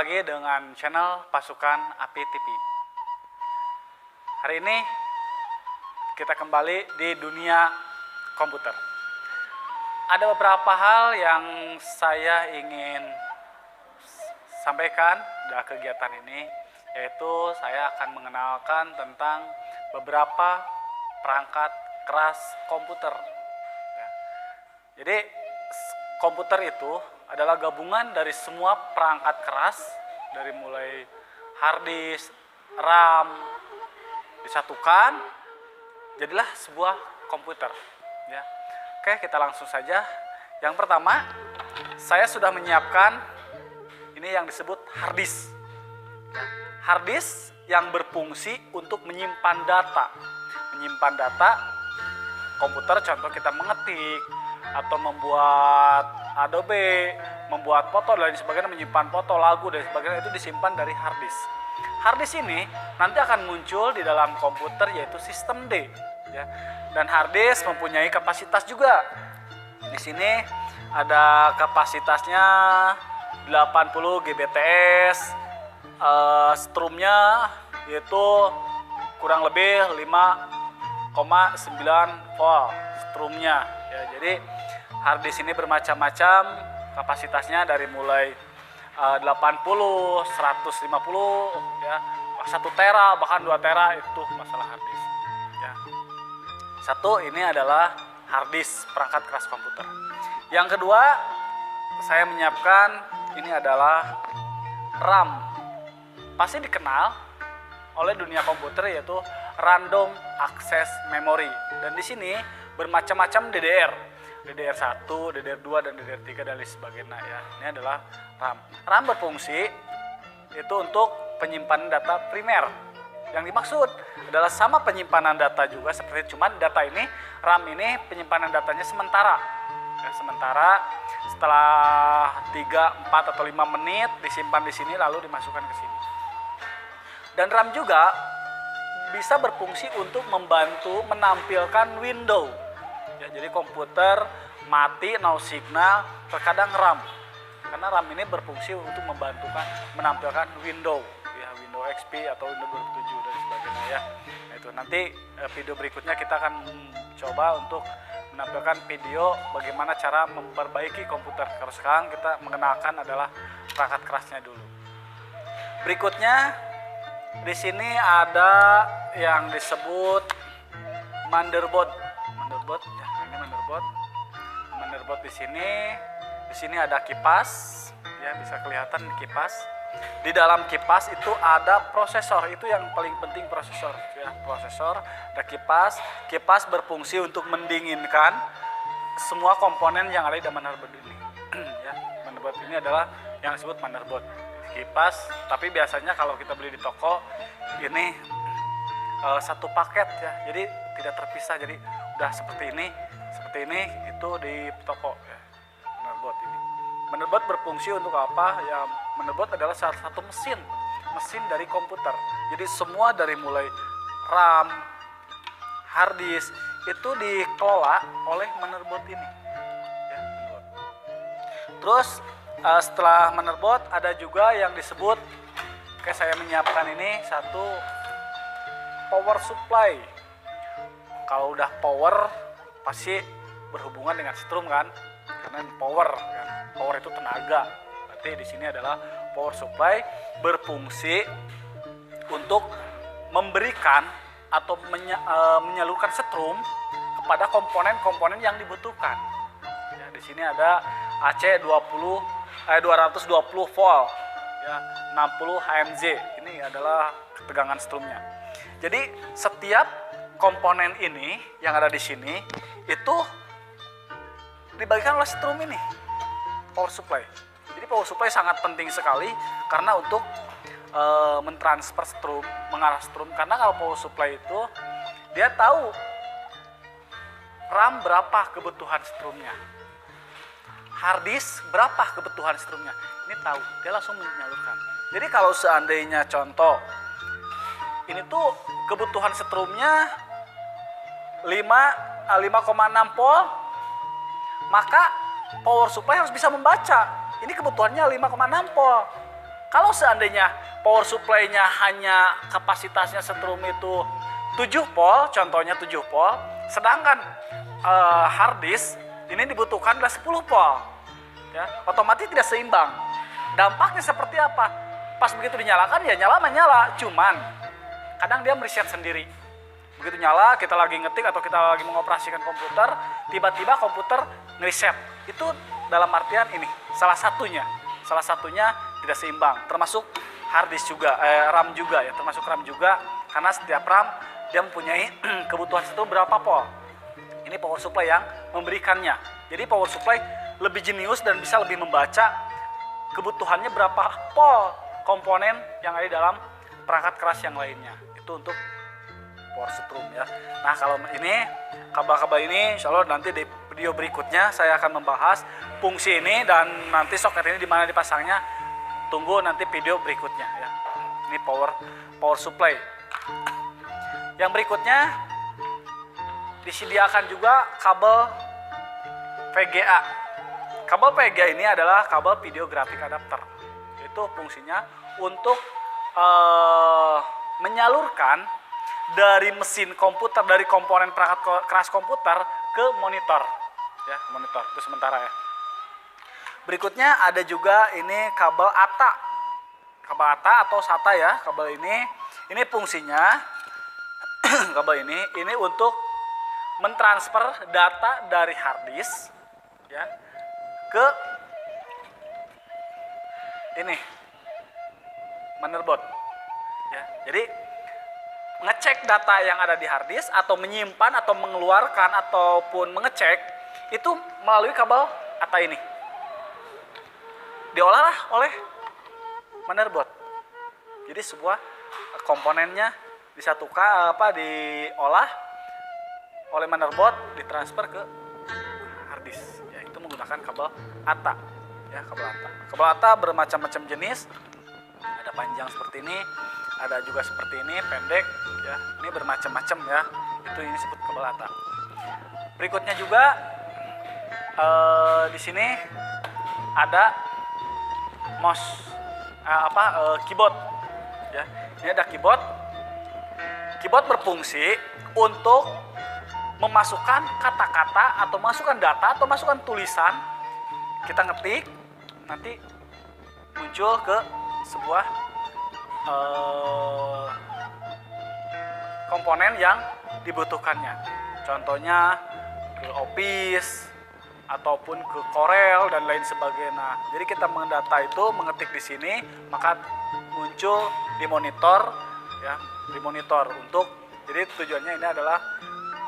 lagi dengan channel Pasukan Api TV. Hari ini kita kembali di dunia komputer. Ada beberapa hal yang saya ingin sampaikan dalam kegiatan ini, yaitu saya akan mengenalkan tentang beberapa perangkat keras komputer. Jadi komputer itu adalah gabungan dari semua perangkat keras, dari mulai hard disk, RAM, disatukan, jadilah sebuah komputer. Ya. Oke, kita langsung saja. Yang pertama, saya sudah menyiapkan ini yang disebut hard disk. Hard disk yang berfungsi untuk menyimpan data. Menyimpan data komputer, contoh kita mengetik, atau membuat Adobe, membuat foto dan sebagainya, menyimpan foto, lagu dan sebagainya, itu disimpan dari hard disk. Hard disk ini nanti akan muncul di dalam komputer, yaitu sistem D. Ya. Dan hard disk mempunyai kapasitas juga. Di sini ada kapasitasnya 80 GBTS, strumnya yaitu kurang lebih 5,9 volt strumnya. Ya, jadi hard disk ini bermacam-macam kapasitasnya, dari mulai 80, 150, ya, 1 tera, bahkan 2 tera, itu masalah hard disk. Ya. Satu, ini adalah hard disk perangkat keras komputer. Yang kedua, saya menyiapkan ini adalah RAM. Pasti dikenal oleh dunia komputer, yaitu Random Access Memory. Dan di sini bermacam-macam DDR. DDR1, DDR2, dan DDR3 dan lain sebagainya, ya. Ini adalah RAM. RAM berfungsi itu untuk penyimpanan data primer. Yang dimaksud adalah sama penyimpanan data juga, seperti cuman data ini, RAM ini penyimpanan datanya sementara. Ya, sementara setelah 3, 4 atau 5 menit disimpan di sini lalu dimasukkan ke sini. Dan RAM juga bisa berfungsi untuk membantu menampilkan window. Ya, jadi komputer mati, no signal, terkadang RAM. Karena RAM ini berfungsi untuk menampilkan window, ya, Windows XP atau Windows 2007 dan sebagainya, ya. Nah, itu nanti video berikutnya kita akan coba untuk menampilkan video bagaimana cara memperbaiki komputer. Kalau sekarang kita mengenalkan adalah perangkat kerasnya dulu. Berikutnya di sini ada yang disebut motherboard. Ya, ini motherboard di sini ada kipas, ya, bisa kelihatan kipas. Di dalam kipas itu ada prosesor, itu yang paling penting, prosesor, ya, prosesor, ada kipas berfungsi untuk mendinginkan semua komponen yang ada di dalam motherboard ini. Ya, motherboard ini adalah yang disebut motherboard. Kipas, tapi biasanya kalau kita beli di toko ini satu paket, ya, jadi tidak terpisah, jadi udah seperti ini itu di toko, ya. Motherboard berfungsi untuk apa? Ya, motherboard adalah salah satu mesin dari komputer. Jadi semua dari mulai RAM, hard disk itu dikelola oleh motherboard ini, ya, motherboard. Terus setelah motherboard ada juga yang disebut, saya menyiapkan ini satu power supply. Kalau udah power pasti berhubungan dengan strum, kan? Karena power, kan? Power itu tenaga. Berarti di sini adalah power supply, berfungsi untuk memberikan atau menyalurkan strum kepada komponen-komponen yang dibutuhkan. Ya, di sini ada AC 220 volt, ya, 60 HMZ. Ini adalah ketegangan strumnya. Jadi setiap komponen ini yang ada di sini itu dibagikan oleh strum ini, power supply. Jadi power supply sangat penting sekali karena untuk mentransfer strum, mengarah strum. Karena kalau power supply itu dia tahu RAM berapa kebutuhan strumnya, hard disk berapa kebutuhan strumnya, ini tahu, dia langsung menyalurkan. Jadi kalau seandainya contoh ini tuh kebutuhan strumnya 5,6 volt, maka power supply harus bisa membaca ini kebutuhannya 5,6 volt. Kalau seandainya power supply-nya hanya kapasitasnya setrum itu 7 volt, contohnya 7 volt, sedangkan hard disk ini dibutuhkan adalah 10 volt. Ya, otomatis tidak seimbang. Dampaknya seperti apa? Pas begitu dinyalakan ya nyala menyala, cuman kadang dia mereset sendiri. Begitu nyala, kita lagi ngetik atau kita lagi mengoperasikan komputer, tiba-tiba komputer ngereset. Itu dalam artian ini, salah satunya tidak seimbang. Termasuk hard disk juga, RAM juga ya, termasuk RAM juga, karena setiap RAM dia mempunyai kebutuhan itu berapa volt. Ini power supply yang memberikannya. Jadi power supply lebih jenius dan bisa lebih membaca kebutuhannya berapa volt komponen yang ada di dalam perangkat keras yang lainnya. Itu untuk power strum ya. Nah, kalau ini kabel-kabel ini insya Allah nanti di video berikutnya saya akan membahas fungsi ini dan nanti soket ini di mana dipasangnya. Tunggu nanti video berikutnya ya. Ini power supply. Yang berikutnya disediakan juga kabel VGA. Kabel VGA ini adalah kabel video graphic adapter. Itu fungsinya untuk menyalurkan dari mesin komputer, dari komponen perangkat keras komputer ke monitor. Ya, monitor itu sementara ya. Berikutnya ada juga ini kabel ATA. Kabel ATA atau SATA ya, kabel ini. Ini fungsinya kabel ini untuk mentransfer data dari hard disk ya ke ini motherboard ya. Jadi ngecek data yang ada di hard disk atau menyimpan atau mengeluarkan ataupun mengecek itu melalui kabel ATA ini. Diolah oleh motherboard. Jadi sebuah komponennya disatukan diolah oleh motherboard, ditransfer ke hard disk. Ya, itu menggunakan kabel ATA. Ya, kabel ATA. Kabel ATA bermacam-macam jenis. Ada panjang seperti ini, ada juga seperti ini, pendek. Ya, ini bermacam-macam ya. Itu ini disebut kabel ATA. Berikutnya juga di sini ada mouse, keyboard. Ya, ini ada keyboard. Keyboard berfungsi untuk memasukkan kata-kata atau masukkan data atau masukkan tulisan, kita ngetik, nanti muncul ke sebuah komponen yang dibutuhkannya. Contohnya ke Office ataupun ke Corel dan lain sebagainya. Jadi kita mendata itu, mengetik di sini, maka muncul di monitor ya, di monitor untuk, jadi tujuannya ini adalah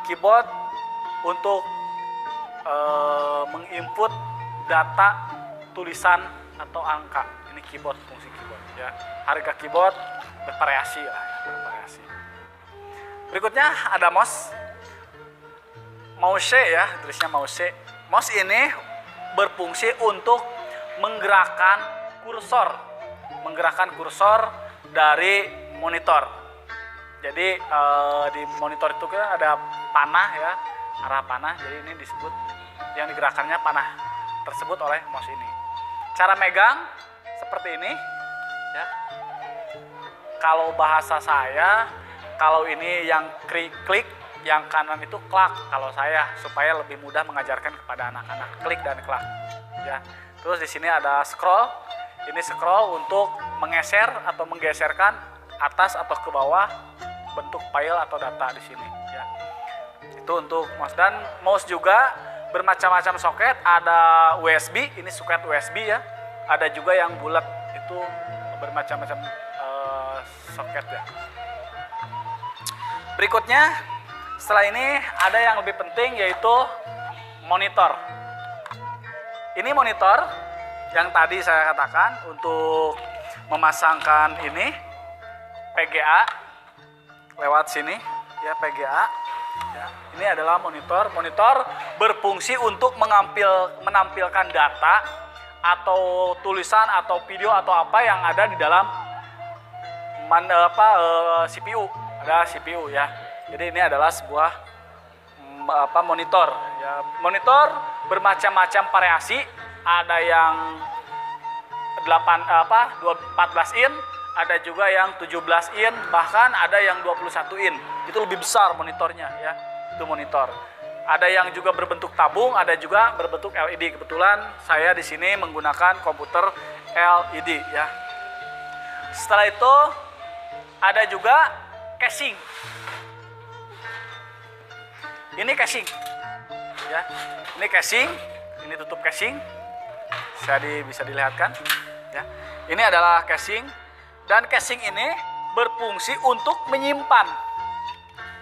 keyboard untuk menginput data tulisan atau angka. Ini keyboard, fungsi keyboard ya. Harga keyboard bervariasi lah ya, bervariasi. Berikutnya ada mouse ya, tulisnya mouse. Mouse ini berfungsi untuk menggerakkan kursor dari monitor. Jadi di monitor itu kan ada panah ya, arah panah. Jadi ini disebut yang digerakkannya panah tersebut oleh mouse ini. Cara megang seperti ini ya. Kalau bahasa saya, kalau ini yang klik, yang kanan itu klak. Kalau saya supaya lebih mudah mengajarkan kepada anak-anak, klik dan klak ya. Terus di sini ada scroll. Ini scroll untuk menggeser atau menggeserkan atas atau ke bawah bentuk file atau data di sini ya. Itu untuk mouse. Dan mouse juga bermacam-macam soket, ada USB, ini soket USB ya. Ada juga yang bulat, itu bermacam-macam soket ya. Berikutnya setelah ini ada yang lebih penting, yaitu monitor. Ini monitor yang tadi saya katakan untuk memasangkan ini VGA lewat sini ya, VGA ya. Ini adalah monitor. Monitor berfungsi untuk menampilkan data atau tulisan atau video atau apa yang ada di dalam CPU. Ada CPU ya. Jadi ini adalah sebuah monitor ya. Monitor bermacam-macam variasi, ada yang 14 in, ada juga yang 17 in, bahkan ada yang 21 in. Itu lebih besar monitornya ya. Itu monitor. Ada yang juga berbentuk tabung, ada juga berbentuk LED. Kebetulan saya di sini menggunakan komputer LED ya. Setelah itu ada juga casing. Ini casing ya. Ini casing, ini tutup casing. Bisa dilihatkan ya. Ini adalah casing, dan casing ini berfungsi untuk menyimpan.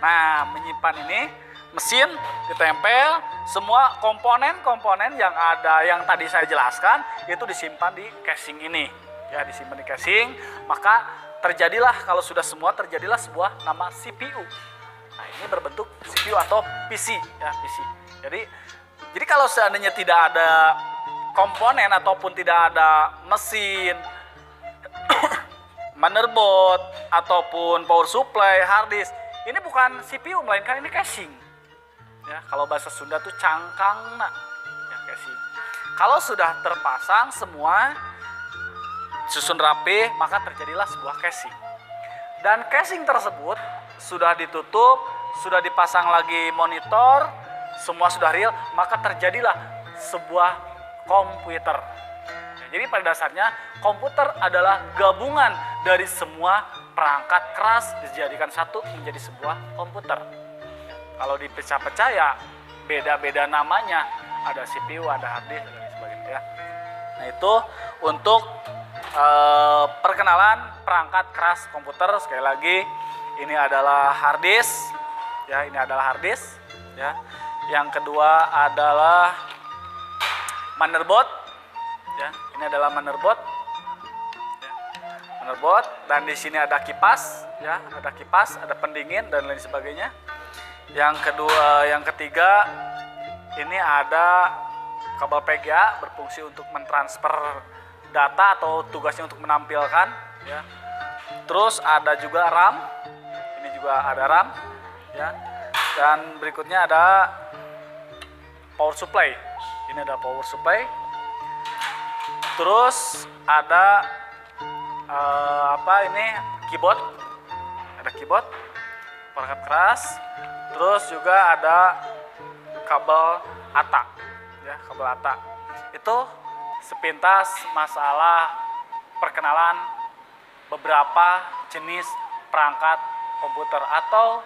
Nah, menyimpan ini mesin ditempel, semua komponen-komponen yang ada yang tadi saya jelaskan itu disimpan di casing ini ya, disimpan di casing. Maka terjadilah, kalau sudah semua, terjadilah sebuah nama CPU. Nah, ini berbentuk CPU atau PC ya, PC. Jadi kalau seandainya tidak ada komponen ataupun tidak ada mesin, motherboard ataupun power supply, hard disk, ini bukan CPU melainkan ini casing. Ya, kalau bahasa Sunda tuh cangkangna ya, casing. Kalau sudah terpasang semua susun rapi, maka terjadilah sebuah casing. Dan casing tersebut sudah ditutup, sudah dipasang lagi monitor, semua sudah real, maka terjadilah sebuah komputer. Ya, jadi pada dasarnya komputer adalah gabungan dari semua perangkat keras dijadikan satu menjadi sebuah komputer. Kalau dipecah-pecah ya beda-beda namanya, ada CPU, ada hard disk, dan sebagainya ya. Nah, itu untuk perkenalan perangkat keras komputer. Sekali lagi, ini adalah hard disk ya, ini adalah hard disk ya. Yang kedua adalah motherboard ya, ini adalah motherboard ya. Motherboard, dan di sini ada kipas ya, ada kipas, ada pendingin dan lain sebagainya. Yang ketiga ini ada kabel VGA berfungsi untuk mentransfer data atau tugasnya untuk menampilkan ya. Terus ada juga RAM, ini juga ada RAM ya. Dan berikutnya ada power supply, ini ada power supply. Terus ada ini keyboard, ada keyboard perangkat keras. Terus juga ada kabel ATA ya, kabel ATA. Itu sepintas masalah perkenalan beberapa jenis perangkat komputer atau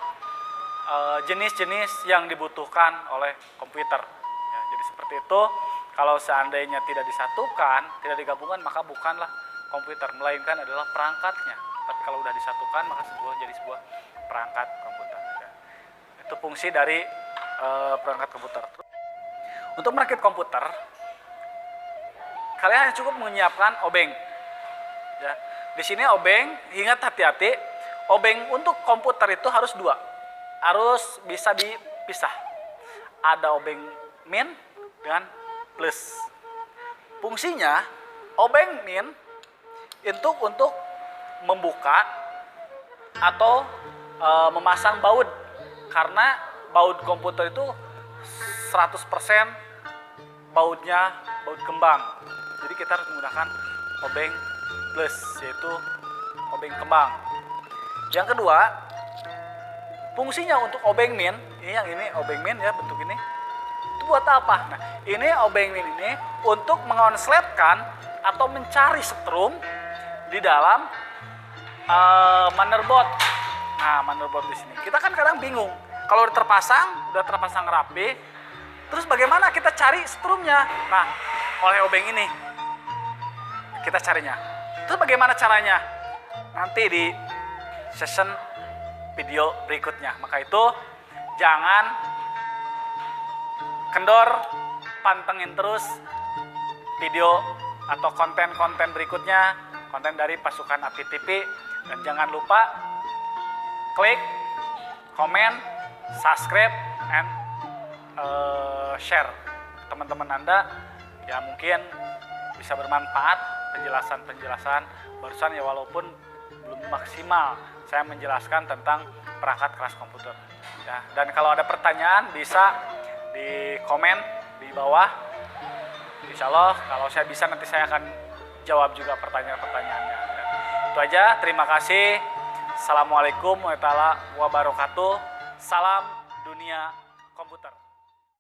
jenis-jenis yang dibutuhkan oleh komputer ya. Jadi seperti itu. Kalau seandainya tidak disatukan, tidak digabungkan, maka bukanlah komputer, melainkan adalah perangkatnya. Tapi kalau sudah disatukan, maka jadi sebuah perangkat komputer ya. Itu fungsi dari perangkat komputer. Untuk merakit komputer, kalian hanya cukup menyiapkan obeng. Ya, di sini obeng, ingat hati-hati, obeng untuk komputer itu harus dua, harus bisa dipisah. Ada obeng min dengan plus. Fungsinya obeng min itu untuk membuka atau memasang baut, karena baut komputer itu 100% bautnya baut kembang. Jadi kita harus menggunakan obeng plus, yaitu obeng kembang. Yang kedua, fungsinya untuk obeng min, yang ini obeng min ya, bentuk ini. Itu buat apa? Nah, ini obeng min ini untuk mengonsletkan atau mencari setrum di dalam motherboard. Nah, motherboard di sini. Kita kan kadang bingung. Kalau udah terpasang rapi, terus bagaimana kita cari setrumnya? Nah, oleh obeng ini kita carinya. Terus bagaimana caranya? Nanti di session video berikutnya. Maka itu jangan kendor, pantengin terus video atau konten-konten berikutnya, konten dari Pasukan Aktif TV. Dan jangan lupa klik, komen, subscribe, and share teman-teman Anda ya, mungkin bisa bermanfaat penjelasan barusan ya, walaupun belum maksimal saya menjelaskan tentang perangkat keras komputer ya. Dan kalau ada pertanyaan bisa di komen di bawah. Insya Allah kalau saya bisa nanti saya akan jawab juga pertanyaan-pertanyaannya. Itu aja, terima kasih. Assalamualaikum warahmatullahi wabarakatuh. Salam dunia komputer.